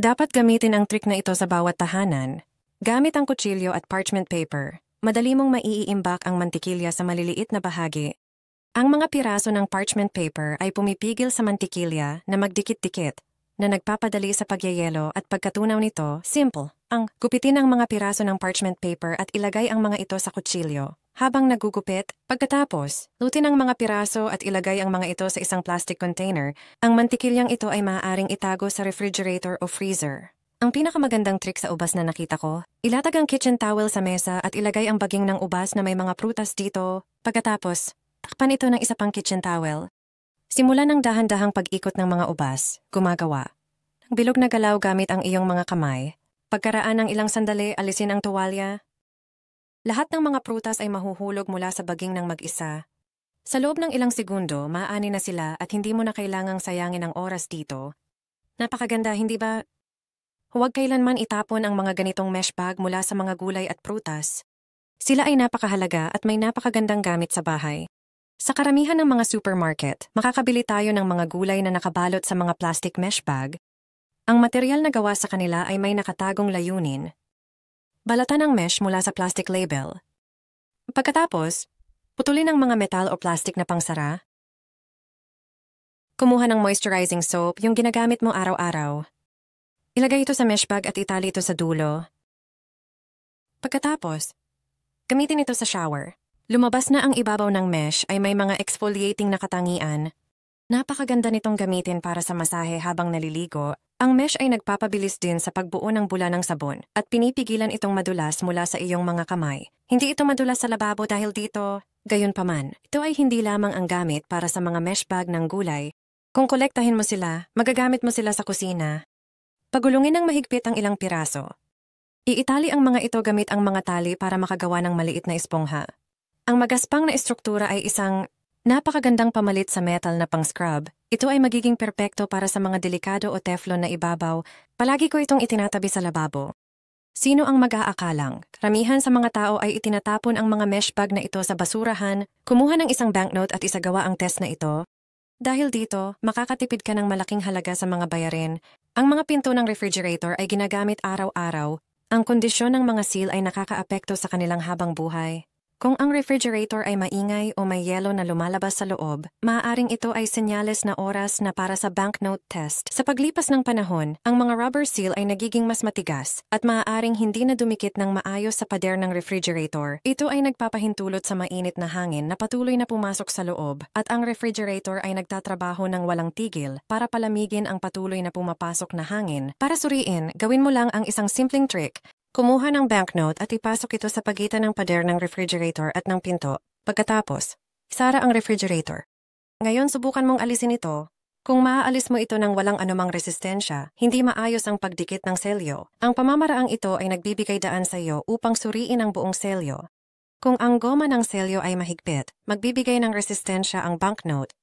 Dapat gamitin ang trick na ito sa bawat tahanan. Gamit ang kutsilyo at parchment paper, madali mong maiiimbak ang mantikilya sa maliliit na bahagi. Ang mga piraso ng parchment paper ay pumipigil sa mantikilya na magdikit-dikit, na nagpapadali sa pagyayelo at pagkatunaw nito, simple. Gupitin ang mga piraso ng parchment paper at ilagay ang mga ito sa kutsilyo. Habang nagugupit, pagkatapos, lutin ang mga piraso at ilagay ang mga ito sa isang plastic container. Ang mantikilyang ito ay maaaring itago sa refrigerator o freezer. Ang pinakamagandang trick sa ubas na nakita ko, ilatag ang kitchen towel sa mesa at ilagay ang baging ng ubas na may mga prutas dito. Pagkatapos, takpan ito ng isa pang kitchen towel. Simulan ng dahan-dahang pag-ikot ng mga ubas, gumagawa ng bilog na galaw gamit ang iyong mga kamay. Pagkaraan ng ilang sandali, alisin ang tuwalya. Lahat ng mga prutas ay mahuhulog mula sa baging ng mag-isa. Sa loob ng ilang segundo, maaani na sila at hindi mo na kailangang sayangin ang oras dito. Napakaganda, hindi ba? Huwag kailanman itapon ang mga ganitong mesh bag mula sa mga gulay at prutas. Sila ay napakahalaga at may napakagandang gamit sa bahay. Sa karamihan ng mga supermarket, makakabili tayo ng mga gulay na nakabalot sa mga plastic mesh bag. Ang material na gawa sa kanila ay may nakatagong layunin. Balatan ang mesh mula sa plastic label. Pagkatapos, putulin ang mga metal o plastic na pangsara. Kumuha ng moisturizing soap, yung ginagamit mo araw-araw. Ilagay ito sa mesh bag at itali ito sa dulo. Pagkatapos, gamitin ito sa shower. Lumabas na ang ibabaw ng mesh ay may mga exfoliating na katangian. Napakaganda nitong gamitin para sa masahe habang naliligo. Ang mesh ay nagpapabilis din sa pagbuo ng bula ng sabon at pinipigilan itong madulas mula sa iyong mga kamay. Hindi ito madulas sa lababo dahil dito. Gayunpaman, ito ay hindi lamang ang gamit para sa mga mesh bag ng gulay. Kung kolektahin mo sila, magagamit mo sila sa kusina. Pagulungin ng mahigpit ang ilang piraso. Iitali ang mga ito gamit ang mga tali para makagawa ng maliit na espongha. Ang magaspang na estruktura ay isang napakagandang pamalit sa metal na pang-scrub. Ito ay magiging perpekto para sa mga delikado o teflon na ibabaw. Palagi ko itong itinatabi sa lababo. Sino ang mag-aakalang? Karamihan sa mga tao ay itinatapon ang mga mesh bag na ito sa basurahan, kumuha ng isang banknote at isagawa ang test na ito. Dahil dito, makakatipid ka ng malaking halaga sa mga bayarin. Ang mga pinto ng refrigerator ay ginagamit araw-araw. Ang kondisyon ng mga seal ay nakakaapekto sa kanilang habang buhay. Kung ang refrigerator ay maingay o may yelo na lumalabas sa loob, maaaring ito ay senyales na oras na para sa banknote test. Sa paglipas ng panahon, ang mga rubber seal ay nagiging mas matigas at maaaring hindi na dumikit ng maayos sa pader ng refrigerator. Ito ay nagpapahintulot sa mainit na hangin na patuloy na pumasok sa loob at ang refrigerator ay nagtatrabaho ng walang tigil para palamigin ang patuloy na pumapasok na hangin. Para suriin, gawin mo lang ang isang simpleng trick. Kumuha ng banknote at ipasok ito sa pagitan ng pader ng refrigerator at ng pinto. Pagkatapos, isara ang refrigerator. Ngayon subukan mong alisin ito. Kung maaalis mo ito ng walang anumang resistensya, hindi maayos ang pagdikit ng selyo. Ang pamamaraang ito ay nagbibigay daan sa iyo upang suriin ang buong selyo. Kung ang goma ng selyo ay mahigpit, magbibigay ng resistensya ang banknote.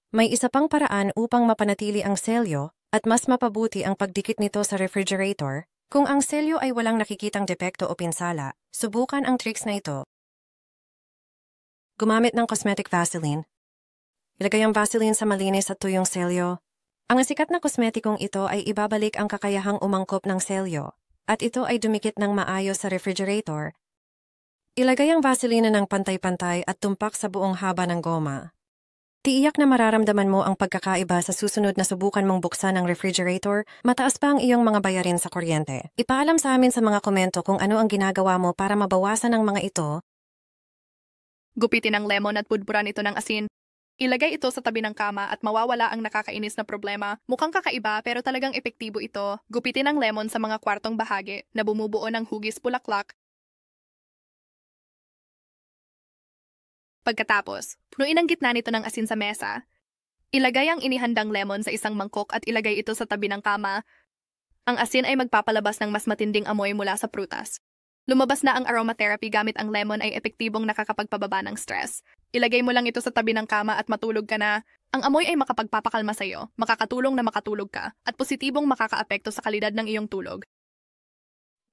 May isa pang paraan upang mapanatili ang selyo at mas mapabuti ang pagdikit nito sa refrigerator. Kung ang selyo ay walang nakikitang depekto o pinsala, subukan ang tricks na ito. Gumamit ng cosmetic Vaseline. Ilagay ang Vaseline sa malinis at tuyong selyo. Ang sikat na kosmetikong ito ay ibabalik ang kakayahang umangkop ng selyo, at ito ay dumikit ng maayos sa refrigerator. Ilagay ang Vaseline ng pantay-pantay at tumpak sa buong haba ng goma. Tiiyak na mararamdaman mo ang pagkakaiba sa susunod na subukan mong buksan ang refrigerator, mataas pa ang iyong mga bayarin sa kuryente. Ipaalam sa amin sa mga komento kung ano ang ginagawa mo para mabawasan ang mga ito. Gupitin ang lemon at pudburan ito ng asin. Ilagay ito sa tabi ng kama at mawawala ang nakakainis na problema. Mukhang kakaiba pero talagang epektibo ito. Gupitin ang lemon sa mga kwartong bahagi na bumubuo ng hugis bulaklak. Pagkatapos, punuin ang gitna nito ng asin sa mesa. Ilagay ang inihandang lemon sa isang mangkok at ilagay ito sa tabi ng kama. Ang asin ay magpapalabas ng mas matinding amoy mula sa prutas. Lumabas na ang aromatherapy gamit ang lemon ay epektibong nakakapagpababa ng stress. Ilagay mo lang ito sa tabi ng kama at matulog ka na. Ang amoy ay makapagpapakalma sa iyo, makakatulong na makatulog ka, at positibong makakaapekto sa kalidad ng iyong tulog.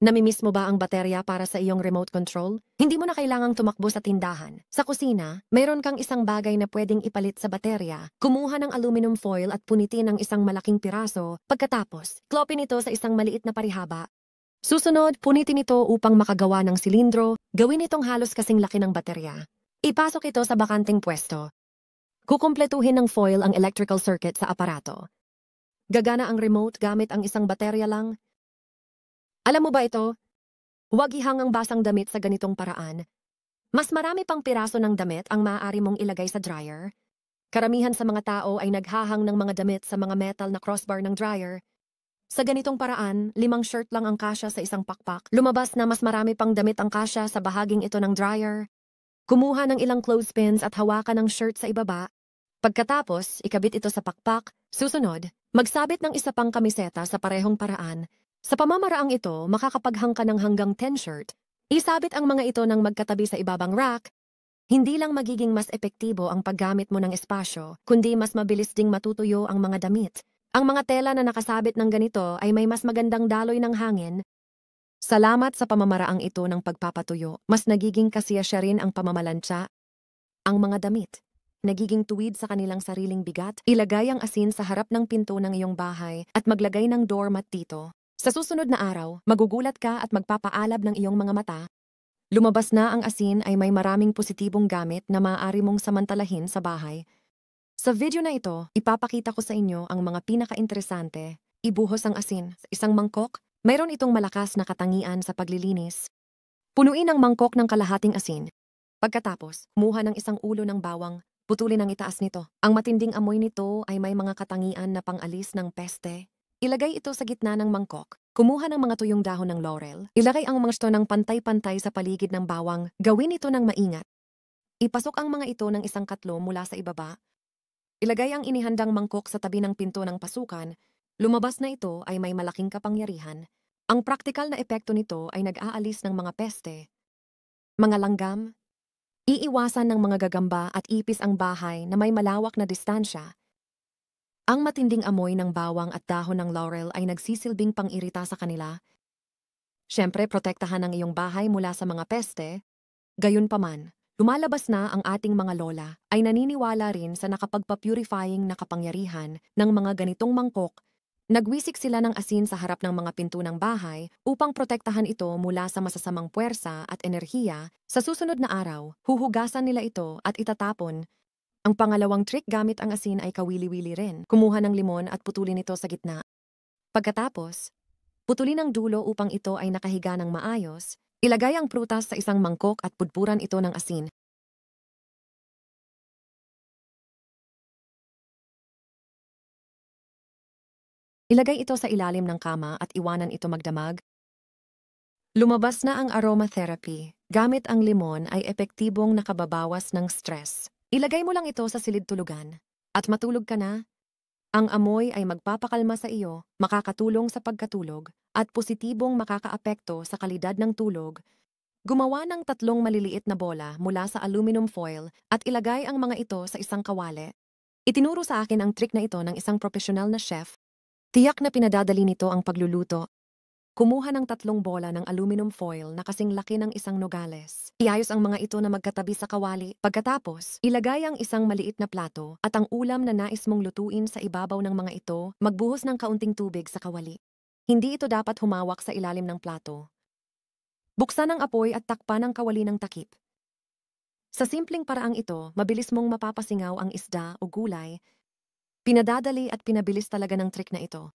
Namimiss mo ba ang baterya para sa iyong remote control? Hindi mo na kailangang tumakbo sa tindahan. Sa kusina, mayroon kang isang bagay na pwedeng ipalit sa baterya. Kumuha ng aluminum foil at punitin ang isang malaking piraso. Pagkatapos, klopin ito sa isang maliit na parihaba. Susunod, punitin ito upang makagawa ng silindro. Gawin itong halos kasing laki ng baterya. Ipasok ito sa bakanting pwesto. Kukumpletuhin ng foil ang electrical circuit sa aparato. Gagana ang remote gamit ang isang baterya lang. Alam mo ba ito? Huwag ihang ang basang damit sa ganitong paraan. Mas marami pang piraso ng damit ang maaari mong ilagay sa dryer. Karamihan sa mga tao ay naghahang ng mga damit sa mga metal na crossbar ng dryer. Sa ganitong paraan, 5 shirt lang ang kasya sa isang pakpak. Lumabas na mas marami pang damit ang kasya sa bahaging ito ng dryer. Kumuha ng ilang clothespins at hawakan ng shirt sa ibaba. Pagkatapos, ikabit ito sa pakpak. Susunod, magsabit ng isa pang kamiseta sa parehong paraan. Sa pamamaraang ito, makakapaghang ka ng hanggang 10 shirt. Isabit ang mga ito ng magkatabi sa ibabang rack. Hindi lang magiging mas epektibo ang paggamit mo ng espasyo, kundi mas mabilis ding matutuyo ang mga damit. Ang mga tela na nakasabit ng ganito ay may mas magandang daloy ng hangin. Salamat sa pamamaraang ito ng pagpapatuyo, mas nagiging kasiyasya rin ang pamamalansya. Ang mga damit, nagiging tuwid sa kanilang sariling bigat. Ilagay ang asin sa harap ng pinto ng iyong bahay at maglagay ng doormat dito. Sa susunod na araw, magugulat ka at magpapaalab ng iyong mga mata. Lumabas na ang asin ay may maraming positibong gamit na maaari mong samantalahin sa bahay. Sa video na ito, ipapakita ko sa inyo ang mga pinaka-interesante. Ibuhos ang asin sa isang mangkok. Mayroon itong malakas na katangian sa paglilinis. Punuin ang mangkok ng kalahating asin. Pagkatapos, kumuha ng isang ulo ng bawang, putulin ang itaas nito. Ang matinding amoy nito ay may mga katangian na pangalis ng peste. Ilagay ito sa gitna ng mangkok. Kumuha ng mga tuyong dahon ng laurel. Ilagay ang mga ito ng pantay-pantay sa paligid ng bawang. Gawin ito ng maingat. Ipasok ang mga ito ng isang katlo mula sa ibaba. Ilagay ang inihandang mangkok sa tabi ng pinto ng pasukan. Lumabas na ito ay may malaking kapangyarihan. Ang praktikal na epekto nito ay nag-aalis ng mga peste, mga langgam. Iiwasan ng mga gagamba at ipis ang bahay na may malawak na distansya. Ang matinding amoy ng bawang at dahon ng laurel ay nagsisilbing pang-irita sa kanila. Siyempre, protektahan ang iyong bahay mula sa mga peste. Gayunpaman, lumalabas na ang ating mga lola ay naniniwala rin sa nakapagpa-purifying na kapangyarihan ng mga ganitong mangkok. Nagwisik sila ng asin sa harap ng mga pinto ng bahay upang protektahan ito mula sa masasamang puwersa at enerhiya. Sa susunod na araw, huhugasan nila ito at itatapon. Ang pangalawang trick gamit ang asin ay kawili-wili rin. Kumuha ng limon at putulin ito sa gitna. Pagkatapos, putulin ang dulo upang ito ay nakahiga ng maayos. Ilagay ang prutas sa isang mangkok at pudpuran ito ng asin. Ilagay ito sa ilalim ng kama at iwanan ito magdamag. Lumabas na ang aromatherapy. Gamit ang limon ay epektibong nakababawas ng stress. Ilagay mo lang ito sa silid tulugan. At matulog ka na. Ang amoy ay magpapakalma sa iyo, makakatulong sa pagkatulog, at positibong makakaapekto sa kalidad ng tulog. Gumawa ng 3 maliliit na bola mula sa aluminum foil at ilagay ang mga ito sa isang kawali. Itinuro sa akin ang trick na ito ng isang profesional na chef. Tiyak na pinadadali nito ang pagluluto. Kumuha ng 3 bola ng aluminum foil na kasing laki ng isang nogales. Iayos ang mga ito na magkatabi sa kawali. Pagkatapos, ilagay ang isang maliit na plato at ang ulam na nais mong lutuin sa ibabaw ng mga ito, magbuhos ng kaunting tubig sa kawali. Hindi ito dapat humawak sa ilalim ng plato. Buksan ang apoy at takpan ang kawali ng takip. Sa simpleng paraang ito, mabilis mong mapapasingaw ang isda o gulay. Pinadadali at pinabilis talaga ng trick na ito.